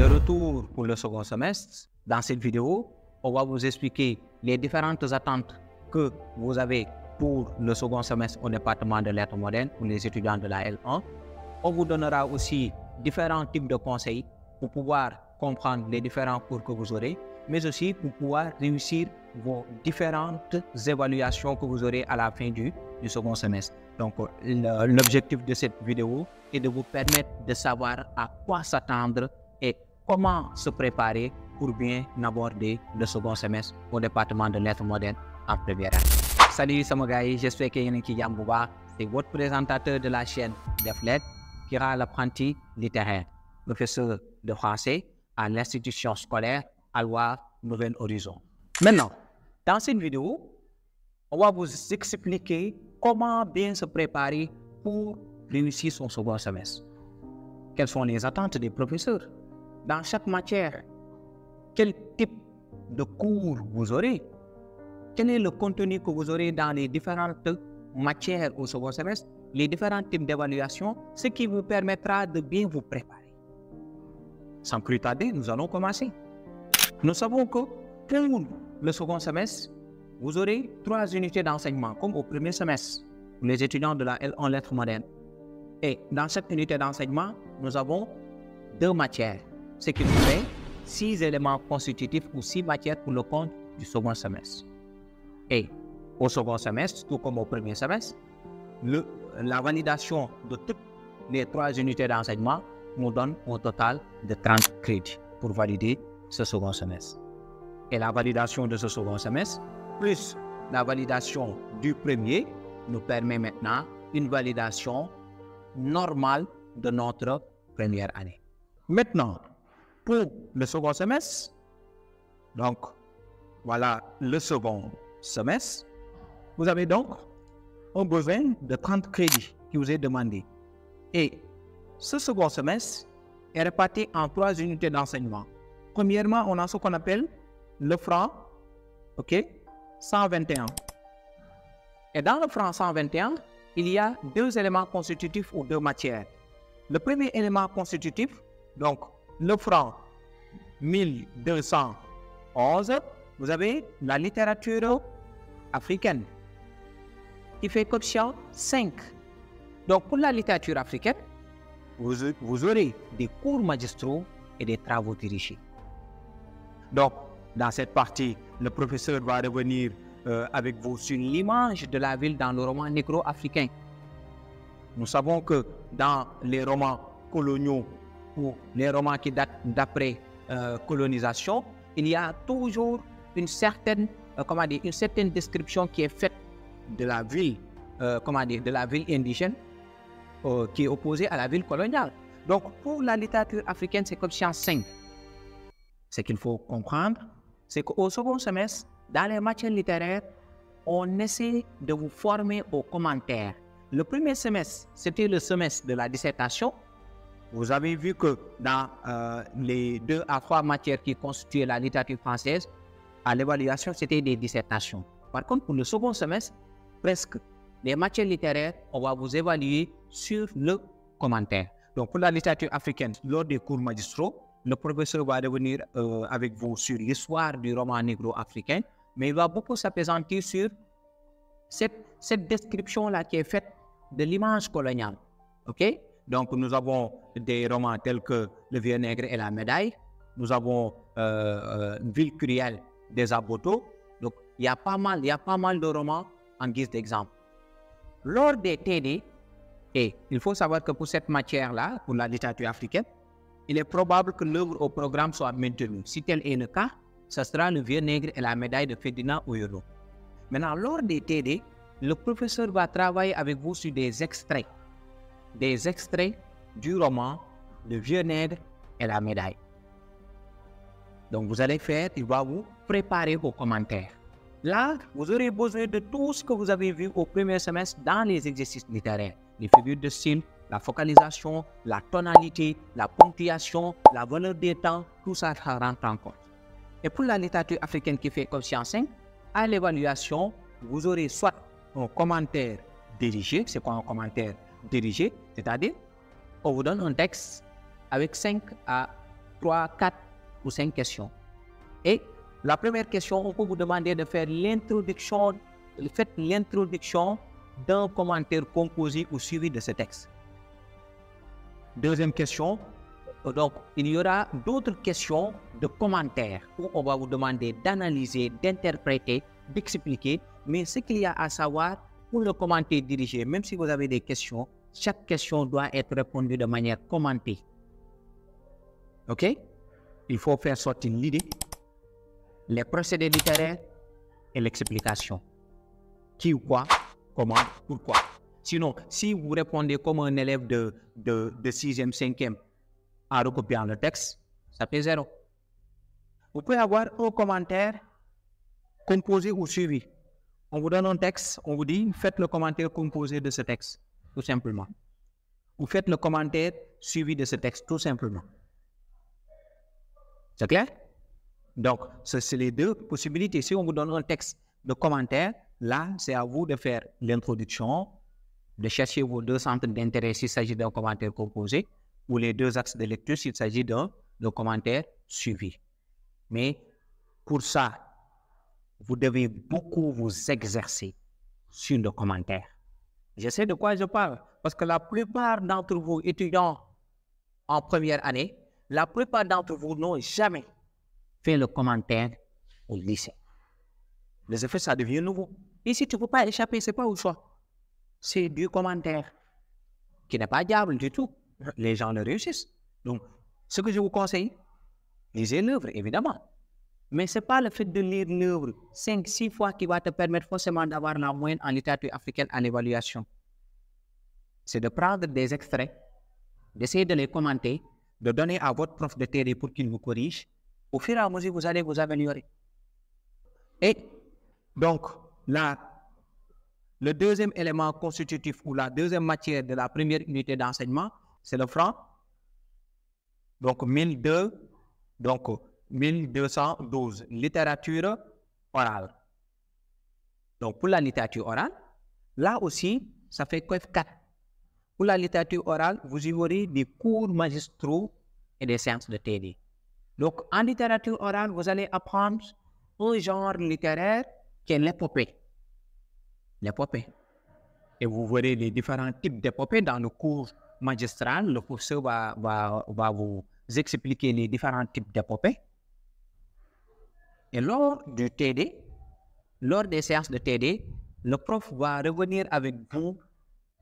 De retour pour le second semestre. Dans cette vidéo, on va vous expliquer les différentes attentes que vous avez pour le second semestre au département de lettres modernes pour les étudiants de la L1. On vous donnera aussi différents types de conseils pour pouvoir comprendre les différents cours que vous aurez, mais aussi pour pouvoir réussir vos différentes évaluations que vous aurez à la fin du second semestre. Donc, l'objectif de cette vidéo est de vous permettre de savoir à quoi s'attendre et comment se préparer pour bien aborder le second semestre au département de lettres modernes en première année. Salut sama gars yi, j'espère que yéen a ngi ci jàmm bu baax. C'est votre présentateur de la chaîne Def Lettres, Kira l'apprenti littéraire, professeur de français à l'institution scolaire Alwa Nouvel Horizon. Maintenant, dans cette vidéo, on va vous expliquer comment bien se préparer pour réussir son second semestre. Quelles sont les attentes des professeurs dans chaque matière? Quel type de cours vous aurez? Quel est le contenu que vous aurez dans les différentes matières au second semestre? Les différents types d'évaluation, ce qui vous permettra de bien vous préparer. Sans plus tarder, nous allons commencer. Nous savons que pour le second semestre, vous aurez 3 unités d'enseignement, comme au premier semestre, pour les étudiants de la L1 lettres modernes. Et dans chaque unité d'enseignement, nous avons 2 matières, ce qui nous fait 6 éléments constitutifs ou 6 matières pour le compte du second semestre. Et au second semestre, tout comme au premier semestre, la validation de toutes les 3 unités d'enseignement nous donne un total de 30 crédits pour valider ce second semestre. Et la validation de ce second semestre, plus la validation du premier, nous permet maintenant une validation normale de notre première année. Maintenant, pour le second semestre, donc voilà le second semestre, vous avez donc un besoin de 30 crédits qui vous est demandé. Et ce second semestre est réparti en 3 unités d'enseignement. Premièrement, on a ce qu'on appelle le franc 121. Et dans le franc 121, il y a 2 éléments constitutifs ou 2 matières. Le premier élément constitutif, donc le franc 1211, vous avez la littérature africaine qui fait quotient 5. Donc pour la littérature africaine, vous aurez des cours magistraux et des travaux dirigés. Donc dans cette partie, le professeur va revenir avec vous sur l'image de la ville dans le roman négro-africain. Nous savons que dans les romans coloniaux ou les romans qui datent d'après colonisation, il y a toujours une certaine description qui est faite de la ville, de la ville indigène qui est opposée à la ville coloniale. Donc pour la littérature africaine, c'est quotient 5. Ce qu'il faut comprendre, c'est qu'au second semestre, dans les matières littéraires, on essaie de vous former aux commentaires. Le premier semestre, c'était le semestre de la dissertation. Vous avez vu que dans les 2 à 3 matières qui constituaient la littérature française, à l'évaluation, c'était des dissertations. Par contre, pour le second semestre, presque les matières littéraires, on va vous évaluer sur le commentaire. Donc, pour la littérature africaine, lors des cours magistraux, le professeur va revenir avec vous sur l'histoire du roman négro-africain, mais il va beaucoup s'appesantir sur cette description-là qui est faite de l'image coloniale. Donc, nous avons des romans tels que Le Vieux Nègre et la Médaille. Nous avons Ville cruelle des Aboto. Donc, il y a pas mal de romans en guise d'exemple. Lors des TD, et il faut savoir que pour cette matière-là, pour la littérature africaine, il est probable que l'œuvre au programme soit maintenue. Si tel est le cas, ce sera Le Vieux Nègre et la Médaille de Ferdinand Oyolo. Maintenant, lors des TD, le professeur va travailler avec vous sur des extraits du roman Le Vieux Nègre et la Médaille. Donc vous allez il va vous préparer vos commentaires. Là, vous aurez besoin de tout ce que vous avez vu au premier semestre dans les exercices littéraires. Les figures de style, la focalisation, la tonalité, la ponctuation, la valeur des temps, tout ça rentre en compte. Et pour la littérature africaine qui fait quotient 5, à l'évaluation, vous aurez soit un commentaire dirigé. C'est quoi un commentaire dirigé? C'est-à-dire, on vous donne un texte avec 5 à 3, 4 ou 5 questions. Et la première question, on peut vous demander de faire l'introduction, faites l'introduction d'un commentaire composé ou suivi de ce texte. Deuxième question, donc il y aura d'autres questions de commentaires où on va vous demander d'analyser, d'interpréter, d'expliquer, mais ce qu'il y a à savoir pour le commentaire dirigé, même si vous avez des questions, chaque question doit être répondue de manière commentée. OK? Il faut faire sortir l'idée, les procédés littéraires et l'explication. Qui ou quoi, comment, pourquoi. Sinon, si vous répondez comme un élève de 6e, 5e en recopiant le texte, ça fait 0. Vous pouvez avoir un commentaire composé ou suivi. On vous donne un texte, on vous dit, faites le commentaire composé de ce texte, tout simplement. Ou faites le commentaire suivi de ce texte, tout simplement. C'est clair? Donc, c'est les deux possibilités. Si on vous donne un texte de commentaire, là, c'est à vous de faire l'introduction, de chercher vos deux centres d'intérêt s'il s'agit d'un commentaire composé, ou les deux axes de lecture s'il s'agit d'un commentaire suivi. Mais pour ça, vous devez beaucoup vous exercer sur le commentaire. Je sais de quoi je parle, parce que la plupart d'entre vous, étudiants en première année, la plupart d'entre vous n'ont jamais fait le commentaire au lycée. Les effets, ça devient nouveau. Et si tu ne peux pas échapper, ce n'est pas au choix. C'est du commentaire qui n'est pas diable du tout. Les gens le réussissent. Donc, ce que je vous conseille, lisez l'œuvre, évidemment. Mais ce n'est pas le fait de lire l'œuvre 5-6 fois qui va te permettre forcément d'avoir la moyenne en littérature africaine en évaluation. C'est de prendre des extraits, d'essayer de les commenter, de donner à votre prof de TD pour qu'il vous corrige. Au fur et à mesure, vous allez vous améliorer. Et donc, là, le deuxième élément constitutif ou la deuxième matière de la première unité d'enseignement, c'est le franc. Donc, 1212, littérature orale. Donc, pour la littérature orale, là aussi, ça fait QF 4. Pour la littérature orale, vous y aurez des cours magistraux et des séances de TD. Donc, en littérature orale, vous allez apprendre un genre littéraire qui est l'épopée. L'épopée. Et vous verrez les différents types d'épopées dans le cours magistral. Le professeur va vous expliquer les différents types d'épopées. Et lors du TD, lors des séances de TD, le prof va revenir avec vous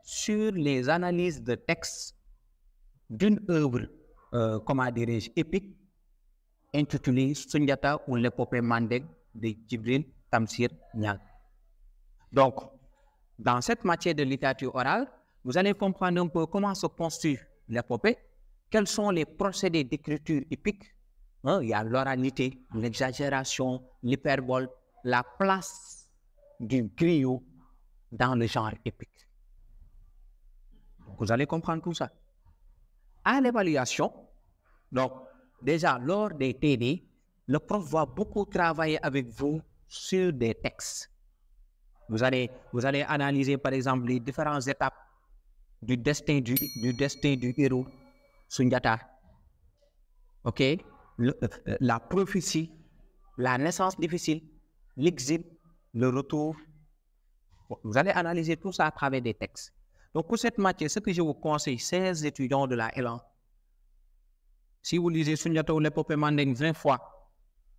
sur les analyses de textes d'une œuvre, comment dirais-je, épique, intitulée Sundiata ou l'épopée Mandeng de Djibril Tamsir Niang. Donc, dans cette matière de littérature orale, vous allez comprendre un peu comment se construit l'épopée, quels sont les procédés d'écriture épique. Il y a l'oralité, l'exagération, l'hyperbole, la place du griot dans le genre épique. Vous allez comprendre tout ça. À l'évaluation, donc déjà lors des TD, le prof va beaucoup travailler avec vous sur des textes. Vous allez analyser par exemple les différentes étapes du destin du héros Sundiata. OK? La prophétie, la naissance difficile, l'exil, le retour. Vous allez analyser tout ça à travers des textes. Donc, pour cette matière, ce que je vous conseille, 16 étudiants de la L1, si vous lisez Sundiata ou l'épopée Mandeng 20 fois,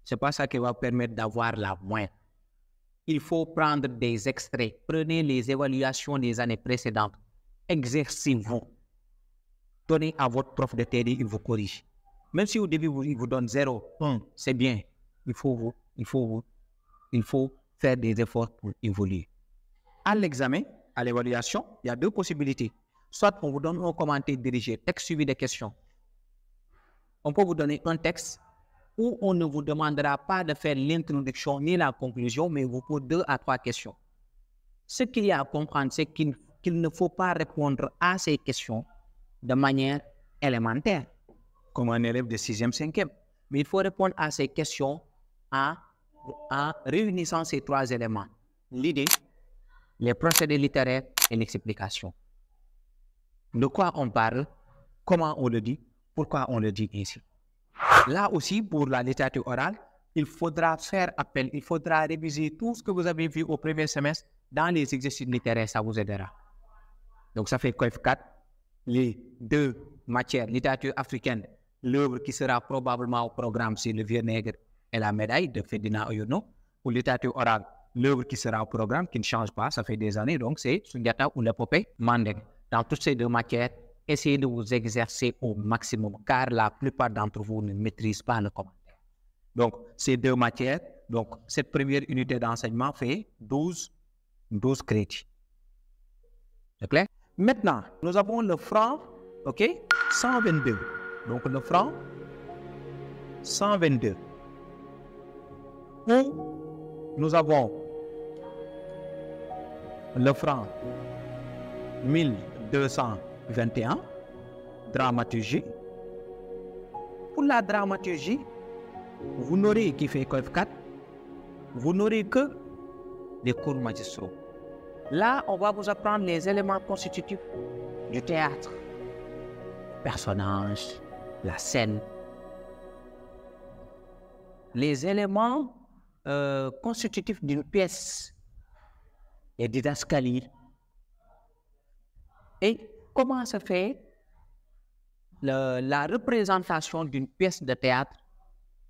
ce n'est pas ça qui va permettre d'avoir la moyenne. Il faut prendre des extraits. Prenez les évaluations des années précédentes. Exercez-vous. Donnez à votre prof de TD, il vous corrige. Même si au début, il vous donne 0, 1, c'est bien. Il faut faire des efforts pour évoluer. À l'examen, à l'évaluation, il y a deux possibilités. Soit on vous donne un commentaire dirigé, texte suivi de questions. On peut vous donner un texte où on ne vous demandera pas de faire l'introduction ni la conclusion, mais vous posez 2 à 3 questions. Ce qu'il y a à comprendre, c'est qu'il ne faut pas répondre à ces questions de manière élémentaire, comme un élève de 6e, 5e. Mais il faut répondre à ces questions en réunissant ces 3 éléments. L'idée, les procédés littéraires et l'explication. De quoi on parle, comment on le dit, pourquoi on le dit ainsi. Là aussi, pour la littérature orale, il faudra faire appel, il faudra réviser tout ce que vous avez vu au premier semestre dans les exercices littéraires, ça vous aidera. Donc, ça fait COEF 4, les deux matières, littérature africaine, l'œuvre qui sera probablement au programme, c'est Le Vieux Nègre et la médaille de Ferdinand Oyono. Pour littérature orale, l'œuvre qui sera au programme, qui ne change pas, ça fait des années, donc c'est Sundiata ou l'épopée Mandeng. Dans toutes ces deux matières, essayez de vous exercer au maximum, car la plupart d'entre vous ne maîtrisent pas le commentaire. Donc, ces deux matières, donc cette première unité d'enseignement fait 12 crédits. C'est clair? Maintenant, nous avons le franc, ok, 122. Donc, le franc 122. Où nous avons le franc 1221, dramaturgie. Pour la dramaturgie, vous n'aurez qui fait COEF 4, vous n'aurez que des cours magistraux. Là, on va vous apprendre les éléments constitutifs du théâtre. Personnages, la scène. Les éléments constitutifs d'une pièce. Les didascalies. Et comment se fait la représentation d'une pièce de théâtre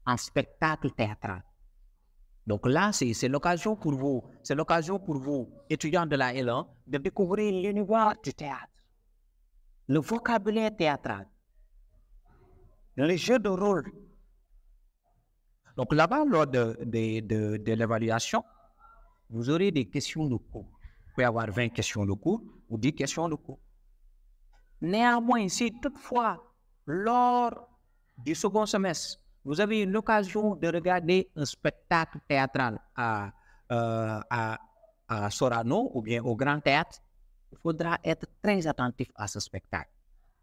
en spectacle théâtral. Donc là, c'est l'occasion pour vous, étudiants de la L1, de découvrir l'univers du théâtre, le vocabulaire théâtral, les jeux de rôle. Donc là-bas, lors de l'évaluation, vous aurez des questions de cours. Vous pouvez avoir 20 questions de cours ou 10 questions de cours. Néanmoins, si toutefois, lors du second semestre, vous avez eu l'occasion de regarder un spectacle théâtral à Sorano ou bien au Grand Théâtre, il faudra être très attentif à ce spectacle.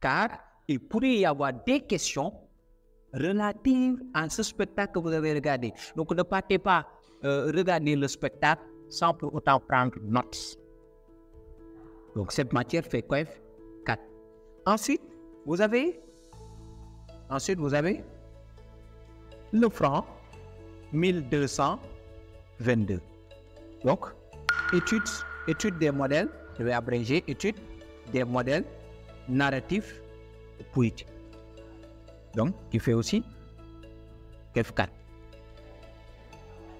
Car il pourrait y avoir des questions relatives à ce spectacle que vous avez regardé. Donc ne partez pas regarder le spectacle sans pour autant prendre notes. Donc cette matière fait COEF 4. Ensuite, vous avez le franc 1222. Donc, étude des modèles, je vais abréger, étude des modèles narratifs poétiques. Donc, qui fait aussi COEF 4.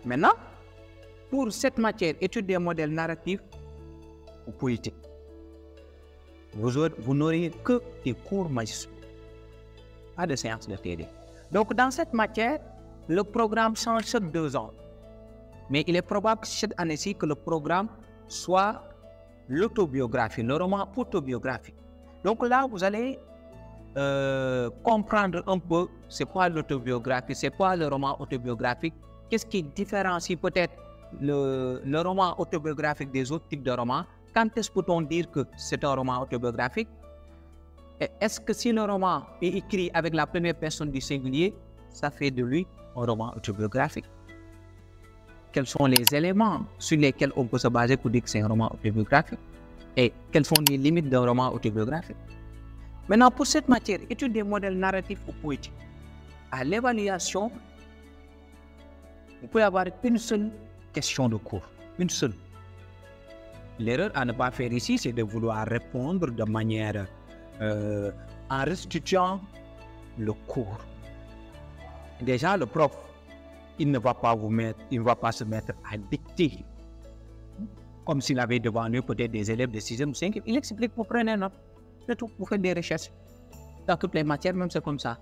Maintenant, pour cette matière, étude des modèles narratifs ou poétiques, vous n'aurez que des cours magistraux, pas de séances de TD. Donc, dans cette matière, le programme change chaque 2 ans. Mais il est probable cette année-ci que le programme soit l'autobiographie, le roman autobiographique. Donc là, vous allez comprendre un peu c'est quoi l'autobiographie, c'est quoi le roman autobiographique, qu'est-ce qui différencie peut-être le roman autobiographique des autres types de romans. Quand est-ce peut-on dire que c'est un roman autobiographique? Est-ce que si le roman est écrit avec la première personne du singulier, ça fait de lui un roman autobiographique? Quels sont les éléments sur lesquels on peut se baser pour dire que c'est un roman autobiographique? Et quelles sont les limites d'un roman autobiographique? Maintenant, pour cette matière, étude des modèles narratifs ou poétiques, à l'évaluation, vous pouvez avoir une seule question de cours. Une seule. L'erreur à ne pas faire ici, c'est de vouloir répondre de manière en restituant le cours. Déjà, le prof, il ne va pas se mettre à dicter. Comme s'il avait devant lui peut-être des élèves de 6e ou 5e. Il explique, vous prenez note. C'est tout, vous faites des recherches. Dans toutes les matières, même c'est comme ça.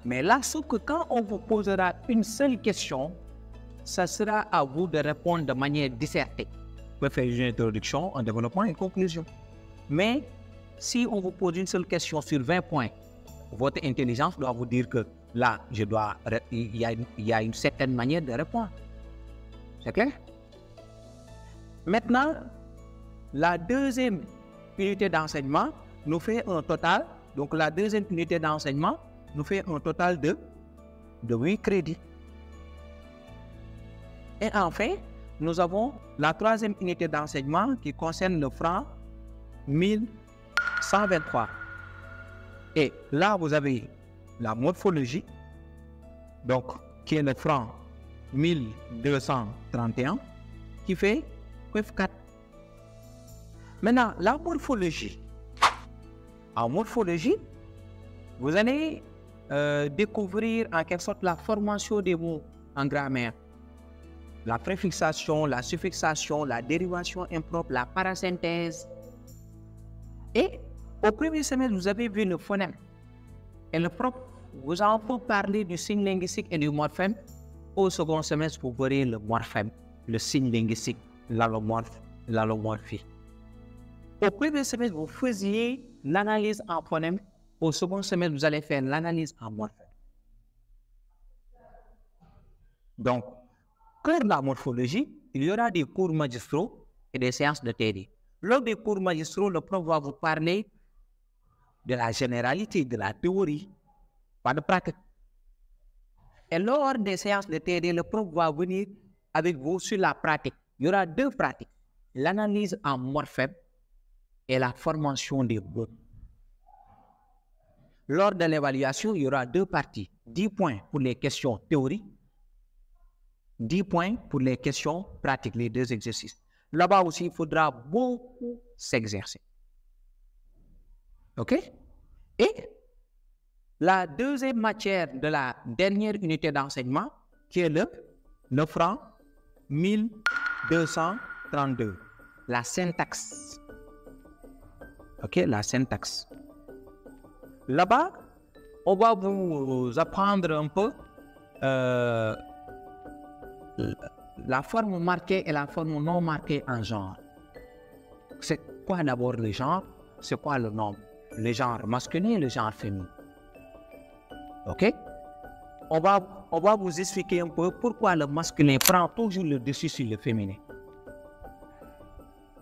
Mais là, sauf que quand on vous posera une seule question, ça sera à vous de répondre de manière dissertée. Vous pouvez faire une introduction, un développement et une conclusion. Mais si on vous pose une seule question sur 20 points, votre intelligence doit vous dire que là, il y a une certaine manière de répondre. C'est clair? Maintenant, la deuxième unité d'enseignement nous fait un total, donc la deuxième unité d'enseignement nous fait un total de 8 crédits. Et enfin, nous avons la troisième unité d'enseignement qui concerne le franc 1123. Et là, vous avez la morphologie, donc qui est le franc 1231, qui fait F4. Maintenant, la morphologie. En morphologie, vous allez découvrir en quelque sorte la formation des mots en grammaire. La préfixation, la suffixation, la dérivation impropre, la parasynthèse. Et au premier semestre, vous avez vu le phonème. Et le prof vous a un peu parlé du signe linguistique et du morphème. Au second semestre, vous verrez le morphème, le signe linguistique, l'allomorphe, l'allomorphie. Au premier semestre, vous faisiez l'analyse en phonème. Au second semestre, vous allez faire l'analyse en morphème. Donc, pour la morphologie, il y aura des cours magistraux et des séances de TD. Lors des cours magistraux, le prof va vous parler de la généralité, de la théorie, pas de pratique. Et lors des séances de TD, le prof va venir avec vous sur la pratique. Il y aura deux pratiques, l'analyse en morphème et la formation des mots. Lors de l'évaluation, il y aura deux parties, 10 points pour les questions théoriques, 10 points pour les questions pratiques, les deux exercices. Là-bas aussi, il faudra beaucoup s'exercer. OK? Et la deuxième matière de la dernière unité d'enseignement, qui est le franc 1232, la syntaxe. OK? La syntaxe. Là-bas, on va vous apprendre un peu la forme marquée et la forme non marquée en genre. C'est quoi d'abord le genre? C'est quoi le nombre? Le genre masculin et le genre féminin. OK? On va vous expliquer un peu pourquoi le masculin prend toujours le dessus sur le féminin.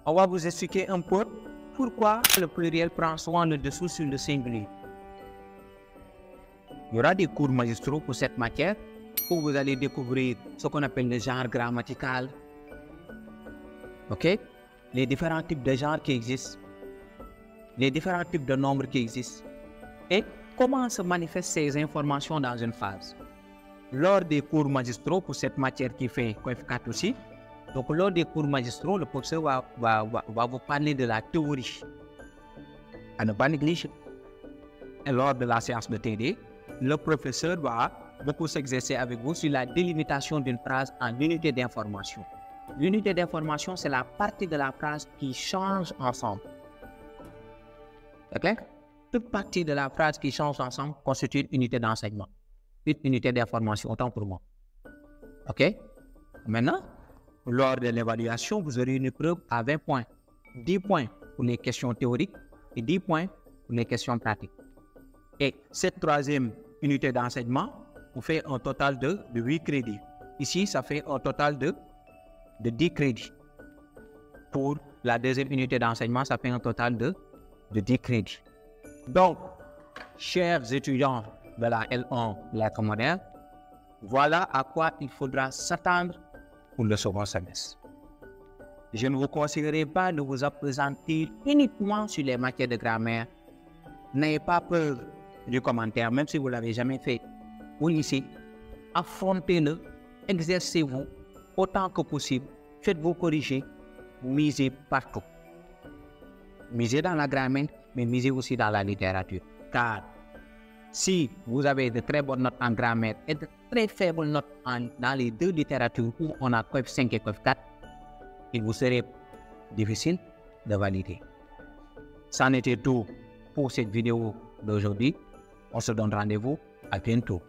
On va vous expliquer un peu pourquoi le pluriel prend souvent le dessous sur le singulier. Il y aura des cours magistraux pour cette matière où vous allez découvrir ce qu'on appelle le genre grammatical. OK? Les différents types de genres qui existent, les différents types de nombres qui existent et comment se manifestent ces informations dans une phrase. Lors des cours magistraux pour cette matière qui fait F4 aussi, donc lors des cours magistraux, le professeur va vous parler de la théorie à ne pas négliger. Et lors de la séance de TD, le professeur va beaucoup s'exercer avec vous sur la délimitation d'une phrase en unité d'information. L'unité d'information, c'est la partie de la phrase qui change ensemble. C'est clair? Toute partie de la phrase qui change ensemble constitue une unité d'enseignement, une unité d'information, autant pour moi. OK? Maintenant, lors de l'évaluation, vous aurez une épreuve à 20 points. 10 points pour les questions théoriques et 10 points pour les questions pratiques. Et cette troisième unité d'enseignement vous fait un total de 8 crédits. Ici, ça fait un total de 10 crédits. Pour la deuxième unité d'enseignement, ça fait un total de 10 crédits. Donc, chers étudiants de la L1 lettres modernes, voilà à quoi il faudra s'attendre pour le second semestre. Je ne vous conseillerais pas de vous appesantir uniquement sur les matières de grammaire. N'ayez pas peur du commentaire, même si vous ne l'avez jamais fait au lycée. Affrontez-le, exercez-vous autant que possible, faites-vous corriger, misez partout. Misez dans la grammaire, mais misez aussi dans la littérature. Car si vous avez de très bonnes notes en grammaire et de très faibles notes dans les deux littératures où on a F5 et F4, il vous serait difficile de valider. C'en était tout pour cette vidéo d'aujourd'hui. On se donne rendez-vous à bientôt.